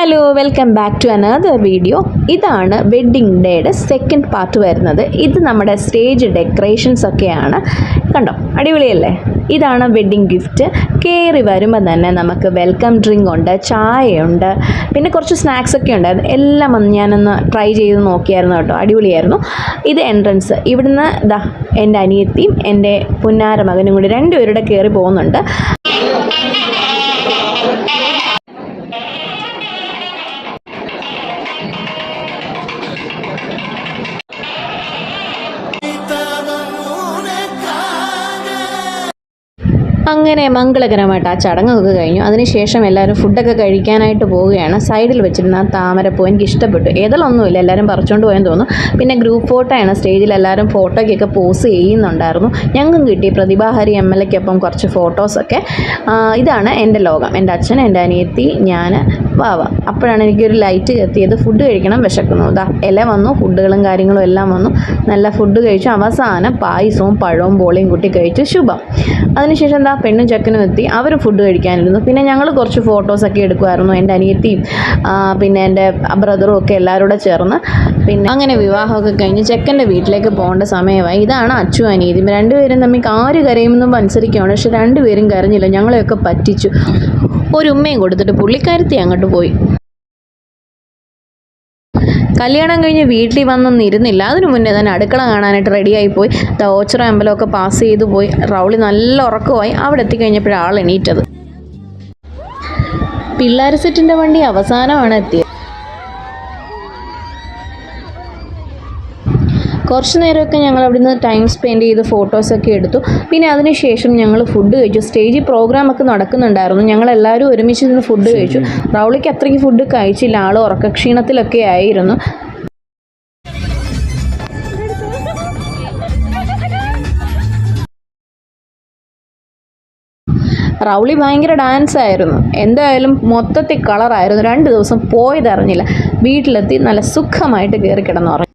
Hello, welcome back to another video. ഇതാണ് wedding ഡേയുടെ second part വരുന്നത്. ഇത് നമ്മുടെ സ്റ്റേജ് ഡെക്കറേഷൻസ് ഒക്കെയാണ്. കണ്ടോ, അടിപൊളിയല്ലേ? ഇതാണ് വെഡ്ഡിങ് ഗിഫ്റ്റ്. കയറി വരുമ്പോൾ തന്നെ നമുക്ക് വെൽക്കം ഡ്രിങ്ക് ഉണ്ട്, ചായയുണ്ട്, പിന്നെ കുറച്ച് സ്നാക്സ് ഒക്കെ ഉണ്ടായിരുന്നു. എല്ലാം ഞാനൊന്ന് ട്രൈ ചെയ്ത് നോക്കിയായിരുന്നു കേട്ടോ, അടിപൊളിയായിരുന്നു. ഇത് എൻട്രൻസ്. ഇവിടുന്ന് ദാ എൻ്റെ അനിയത്തിയും എൻ്റെ പുന്നാര മകനും കൂടി രണ്ടുപേരുടെ കയറി പോകുന്നുണ്ട്. അങ്ങനെ മംഗളകരമായിട്ട് ആ ചടങ്ങൊക്കെ കഴിഞ്ഞു. അതിനുശേഷം എല്ലാവരും ഫുഡൊക്കെ കഴിക്കാനായിട്ട് പോവുകയാണ്. സൈഡിൽ വെച്ചിരുന്ന താമരപ്പൂ എനിക്ക് ഇഷ്ടപ്പെട്ടു. ഏതെങ്കിലൊന്നുമില്ല, എല്ലാവരും പറിച്ചുകൊണ്ട് പോയെന്ന് തോന്നുന്നു. പിന്നെ ഗ്രൂപ്പ് ഫോട്ടോയാണ്, സ്റ്റേജിൽ എല്ലാവരും ഫോട്ടോയ്ക്കൊക്കെ പോസ് ചെയ്യുന്നുണ്ടായിരുന്നു. ഞങ്ങൾക്കും കിട്ടി പ്രതിഭാഹരി MLAക്കൊപ്പം കുറച്ച് ഫോട്ടോസൊക്കെ. ഇതാണ് എൻ്റെ ലോകം, എൻ്റെ അച്ഛൻ, എൻ്റെ അനിയത്തി, ഞാൻ, വാവ. അപ്പോഴാണ് എനിക്കൊരു ലൈറ്റ് കത്തിയത്. ഫുഡ് കഴിക്കണം, വിശക്കുന്നു. ഇതാ ഇല വന്നു, ഫുഡുകളും കാര്യങ്ങളും എല്ലാം വന്നു. നല്ല ഫുഡ് കഴിച്ചു. അവസാനം പായസവും പഴവും ബോളിയും കൂട്ടി കഴിച്ചു. ശുഭം. അതിനുശേഷം എന്താ പെണ്ണും ചെക്കനും എത്തി, അവരും ഫുഡ് കഴിക്കാനിരുന്നു. പിന്നെ ഞങ്ങൾ കുറച്ച് ഫോട്ടോസൊക്കെ എടുക്കുമായിരുന്നു, എൻ്റെ അനിയത്തിയും പിന്നെ എൻ്റെ ബ്രദറും ഒക്കെ എല്ലാവരും കൂടെ ചേർന്ന്. പിന്നെ അങ്ങനെ വിവാഹമൊക്കെ കഴിഞ്ഞ് ചെക്കൻ്റെ വീട്ടിലേക്ക് പോകേണ്ട സമയമായി. ഇതാണ് അച്ചു അനിയത്തി. രണ്ടുപേരും തമ്മിൽ ആര് കരയുമെന്നും മത്സരിക്കുകയാണ്. പക്ഷെ രണ്ടുപേരും കരഞ്ഞില്ല, ഞങ്ങളെയൊക്കെ പറ്റിച്ചു. ഒരു ഉമ്മയും കൊടുത്തിട്ട് പുള്ളിക്കാരത്തി അങ്ങോട്ട് പോയി. കല്യാണം കഴിഞ്ഞ് വീട്ടിൽ വന്നൊന്നും ഇരുന്നില്ല. അതിനു മുന്നേ തന്നെ അടുക്കള കാണാനായിട്ട് റെഡിയായിപ്പോയി. ഓച്ചിറ അമ്പലമൊക്കെ പാസ് ചെയ്തു പോയി. റൗളി നല്ല ഉറക്കമായി. അവിടെ എത്തിക്കഴിഞ്ഞപ്പോഴാണ് ആൾ എണീറ്റത്. പിള്ളേർ സെറ്റിൻ്റെ വണ്ടി അവസാനമാണ് എത്തിയത്. കുറച്ച് നേരമൊക്കെ ഞങ്ങൾ അവിടുന്ന് ടൈം സ്പെൻഡ് ചെയ്ത് ഫോട്ടോസൊക്കെ എടുത്തു. പിന്നെ അതിനുശേഷം ഞങ്ങൾ ഫുഡ് കഴിച്ചു. സ്റ്റേജിൽ പ്രോഗ്രാമൊക്കെ നടക്കുന്നുണ്ടായിരുന്നു. ഞങ്ങളെല്ലാവരും ഒരുമിച്ച് നിന്ന് ഫുഡ് കഴിച്ചു. റൗളിക്ക് അത്രയ്ക്ക് ഫുഡ് കഴിച്ചില്ല, ആൾ ഉറക്കക്ഷീണത്തിലൊക്കെ ആയിരുന്നു. റൗളി ഭയങ്കര ഡാൻസ് ആയിരുന്നു. എന്തായാലും മൊത്തത്തിൽ കളറായിരുന്നു. 2 ദിവസം പോയതറിഞ്ഞില്ല. വീട്ടിലെത്തി നല്ല സുഖമായിട്ട് കയറി കിടന്നുറങ്ങി.